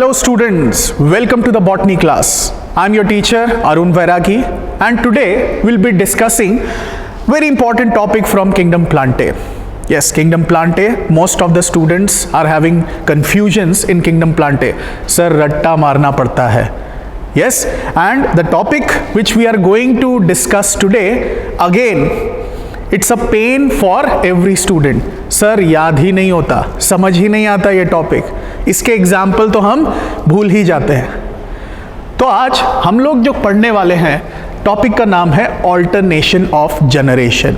Hello students, welcome to the botany class. I am your teacher Arun Vairagi and today we'll be discussing very important topic from Kingdom Plantae. Yes, Kingdom Plantae, most of the students are having confusions in Kingdom Plantae. Sir, ratta marna padta hai. Yes, and the topic which we are going to discuss today, again, it's a pain for every student. Sir याद ही नहीं होता, समझ ही नहीं आता ये topic, इसके example तो हम भूल ही जाते हैं. तो आज हम लोग जो पढ़ने वाले हैं, टॉपिक का नाम है alternation of generation.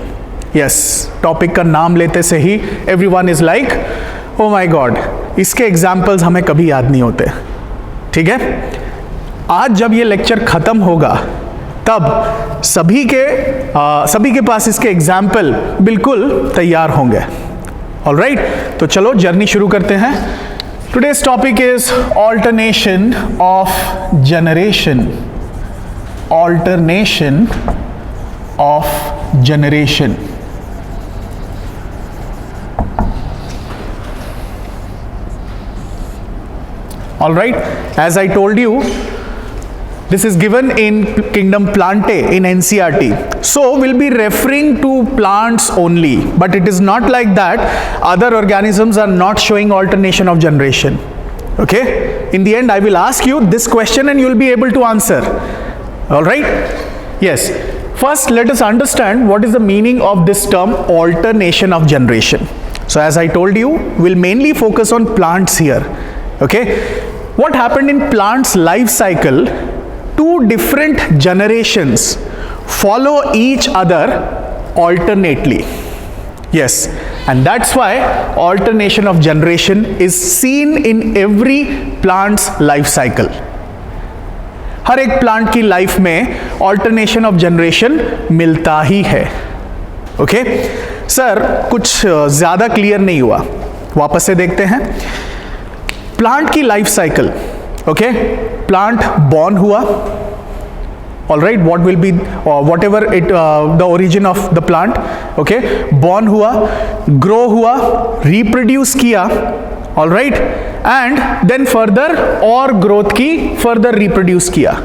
Yes, topic का नाम लेते से ही everyone is like oh my god, इसके एग्जाम्पल्स हमें कभी याद नहीं होते. ठीक है, आज जब ये लेक्चर खत्म होगा तब सभी के पास इसके एग्जाम्पल बिल्कुल तैयार होंगे. ऑलराइट, तो चलो जर्नी शुरू करते हैं. Today's topic is alternation of generation. Alternation of generation. Alright, as I told you, this is given in Kingdom Plantae in NCERT. So we'll be referring to plants only, but it is not like that. Other organisms are not showing alternation of generation. Okay? In the end, I will ask you this question and you will be able to answer. Alright? Yes. First, let us understand what is the meaning of this term alternation of generation. So as I told you, we'll mainly focus on plants here. Okay? What happened in plants' life cycle? Two different generations follow each other alternately. Yes, and that's why alternation of generation is seen in every plant's life cycle. हर एक plant की life में alternation of generation मिलता ही है. Okay sir, कुछ ज़्यादा clear नहीं हुआ, वापस से देखते हैं. प्लांट की life cycle. Okay, plant born हुआ. All right, what will be whatever it the origin of the plant. Okay, born हुआ, ग्रो हुआ, रिप्रोड्यूस किया. All right, and then further और ग्रोथ की, फर्दर रिप्रोड्यूस किया.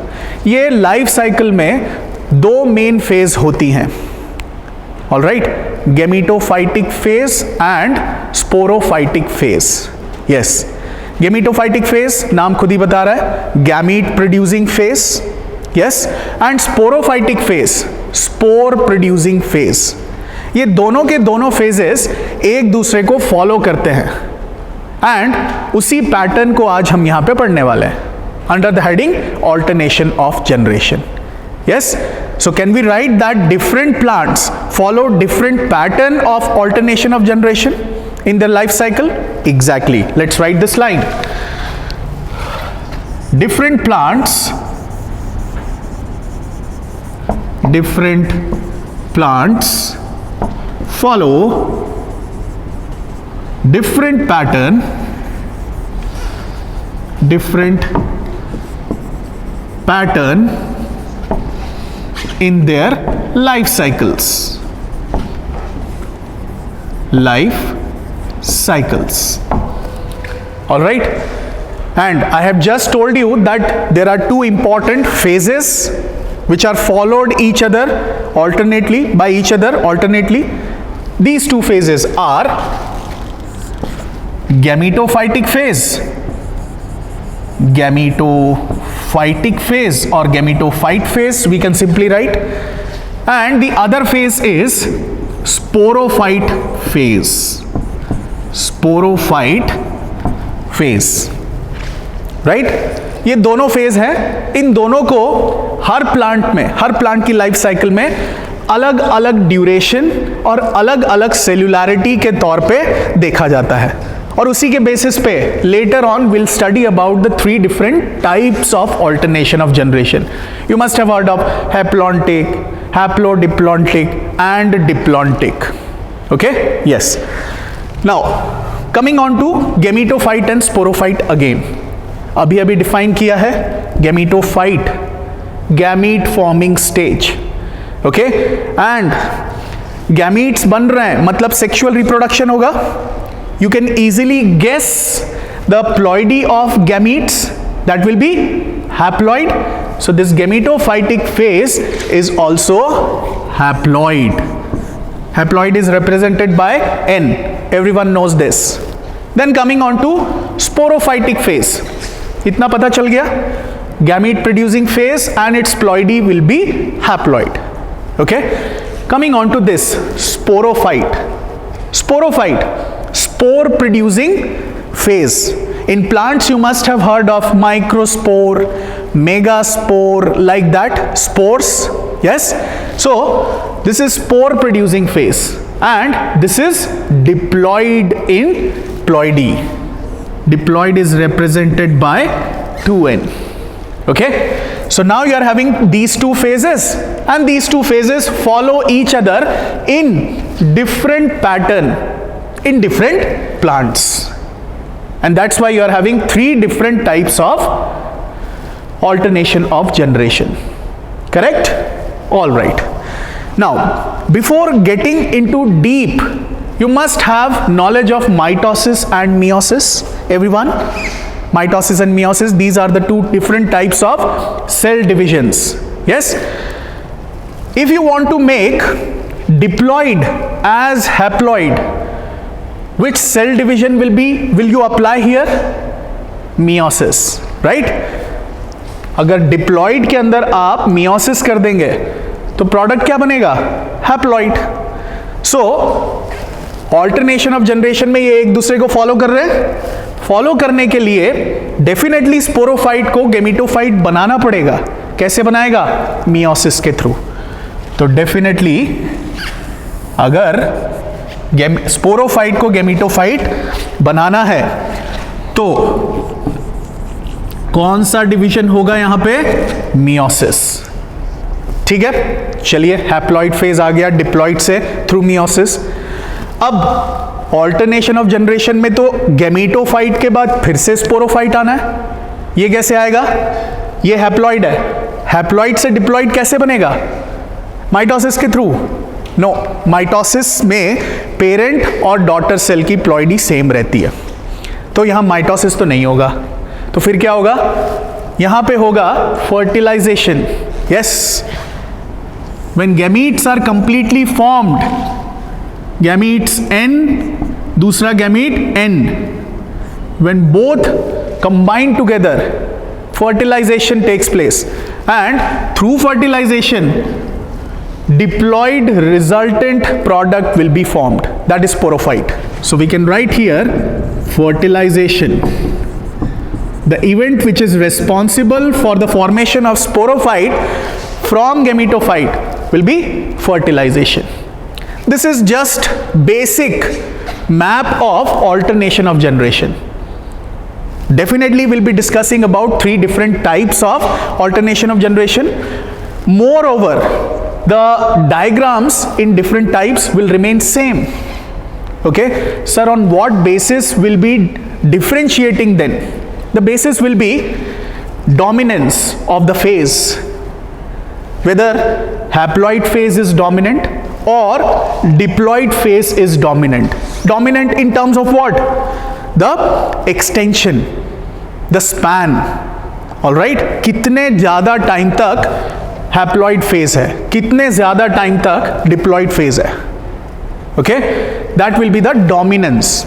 ये life cycle में दो मेन फेज होती हैं. All right, gametophytic phase and sporophytic phase. Yes, gametophytic phase नाम खुद ही बता रहा है, gamete producing phase. Yes, and sporophytic phase, spore producing phase. ये दोनों के दोनों फेजेस एक दूसरे को फॉलो करते हैं एंड उसी पैटर्न को आज हम यहां पे पढ़ने वाले हैं under the heading alternation of generation. Yes, so can we write that different plants follow different pattern of alternation of generation in their life cycle? Exactly. Let's write this line. Different plants follow different pattern in their life cycles. All right, and I have just told you that there are two important phases which are followed by each other alternately. These two phases are gametophytic phase or gametophyte phase, we can simply write, and the other phase is sporophyte phase. Right, ये दोनों phase हैं. इन दोनों को हर plant की life cycle में अलग अलग duration और अलग अलग सेल्यूलैरिटी के तौर पे देखा जाता है, और उसी के बेसिस पे later on will study about the three different types of alternation of generation. You must have heard of haplontic, haplodiplontic and diplontic. Okay, yes. Now coming on to gametophyte and sporophyte again. अभी define किया है gametophyte, gamete forming stage. Okay, and gametes बन रहे हैं मतलब sexual reproduction होगा. You can easily guess the ploidy of gametes, that will be haploid. So this gametophytic phase is also haploid. Haploid is represented by N. Everyone knows this. Then coming on to sporophytic phase. इतना पता चल गया? Gamete producing phase and its ploidy will be haploid. Okay? Coming on to this sporophyte. Sporophyte, spore producing phase. In plants you must have heard of microspore, megaspore, like that, spores. Yes? So this is spore producing phase and this is diploid in ploidy. Diploid is represented by 2N. Okay? So now you are having these two phases and these two phases follow each other in different pattern in different plants. And that's why you are having three different types of alternation of generation. Correct? All right. Now, before getting into deep, you must have knowledge of mitosis and meiosis, everyone. Mitosis and meiosis, these are the two different types of cell divisions. Yes? If you want to make diploid as haploid, which cell division will you apply here? Meiosis, right? अगर diploid के अंदर आप meiosis कर देंगे तो product क्या बनेगा? Haploid. So alternation of generation में ये एक दूसरे को फॉलो कर रहे हैं. फॉलो करने के लिए डेफिनेटली स्पोरोफाइट को गेमिटोफाइट बनाना पड़ेगा. कैसे बनाएगा? मियोसिस के थ्रू. तो डेफिनेटली अगर स्पोरोफाइट को गेमिटोफाइट बनाना है तो कौन सा डिवीजन होगा यहां पे? मियोसिस. ठीक है, चलिए हैप्लॉइड फेज आ गया डिप्लॉइड से थ्रू मियोसिस. अब ऑल्टरनेशन ऑफ जनरेशन में तो गेमिटोफाइट के बाद फिर से स्पोरोफाइट आना है. ये कैसे आएगा? ये हैप्लॉइड है, हैप्लॉइड से डिप्लॉइड कैसे बनेगा? माइटोसिस के थ्रू. नो, माइटोसिस में पेरेंट और डॉटर सेल की प्लॉइडी सेम रहती है, तो यहां माइटोसिस तो नहीं होगा. तो फिर क्या होगा? यहां पे होगा fertilization. Yes, when gametes are completely formed, gametes N, दूसरा gamete N, when both combine together fertilization takes place and through fertilization diploid resultant product will be formed, that is sporophyte. So we can write here fertilization, the event which is responsible for the formation of sporophyte from gametophyte will be fertilization. This is just basic map of alternation of generation. Definitely we'll be discussing about three different types of alternation of generation. Moreover, the diagrams in different types will remain same. Okay, sir, on what basis will be differentiating then? The basis will be dominance of the phase, whether haploid phase is dominant or diploid phase is dominant. Dominant in terms of what? The extension, the span. All right, कितने ज़्यादा time तक haploid phase है, कितने ज़्यादा time तक diploid phase है. Okay, that will be the dominance.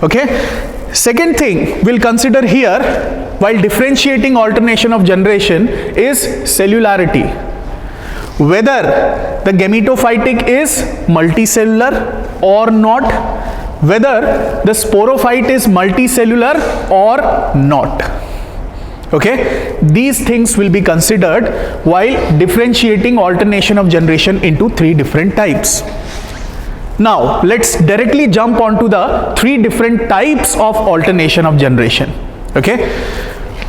Okay, second thing we'll consider here while differentiating alternation of generation is cellularity, whether the gametophytic is multicellular or not, whether the sporophyte is multicellular or not. Okay, these things will be considered while differentiating alternation of generation into three different types. Now let's directly jump onto the three different types of alternation of generation. Okay,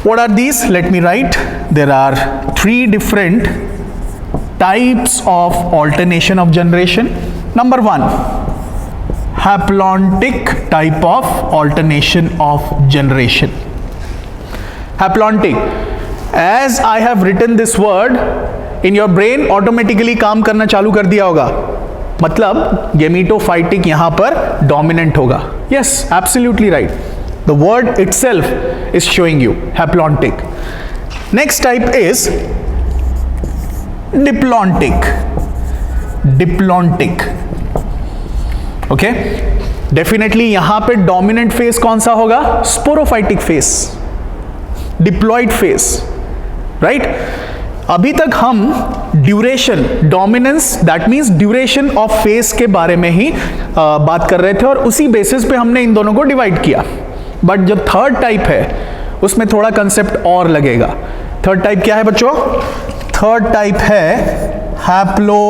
what are these? Let me write. There are three different types of alternation of generation. Number one, haplontic type of alternation of generation. Haplontic, as I have written this word in your brain, automatically काम करना चालू कर दिया होगा. मतलब gametophytic यहां पर dominant होगा. Yes, absolutely right. The word itself is showing you haplontic. Next type is diplontic. Diplontic. Okay, definitely यहां पे डोमिनेंट फेस कौन सा होगा? Sporophytic face, diploid face, right? अभी तक हम duration, dominance, that means duration of face के बारे में ही बात कर रहे थे और उसी बेसिस पे हमने इन दोनों को डिवाइड किया. बट जो थर्ड टाइप है उसमें थोड़ा कंसेप्ट और लगेगा. थर्ड टाइप क्या है बच्चों? थर्ड टाइप है haplo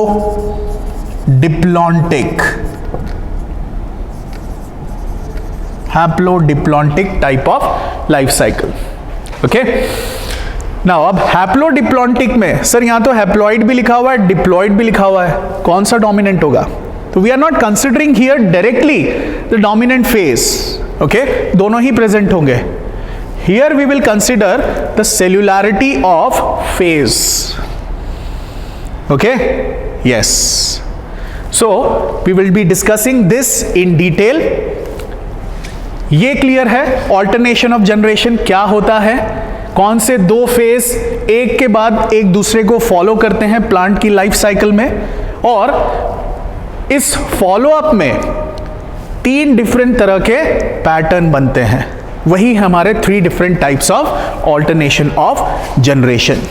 diplontic. Haplodiplontic type of life cycle. Okay, now अब हैप्लोडिप्लॉन्टिक में सर यहां तो हैप्लॉइड भी लिखा हुआ है, डिप्लॉइड भी लिखा हुआ है, कौन सा डोमिनेंट होगा? तो we are not considering here directly the dominant phase. Okay, दोनों ही प्रेजेंट होंगे. Here we will consider the cellularity of phase. Okay, yes, so we will be discussing this in detail. ये क्लियर है alternation of generation क्या होता है, कौन से दो फेज एक के बाद एक दूसरे को फॉलो करते हैं प्लांट की लाइफ साइकिल में, और इस फॉलो अप में 3 डिफरेंट तरह के पैटर्न बनते हैं. वही हमारे 3 different types of alternation of generation.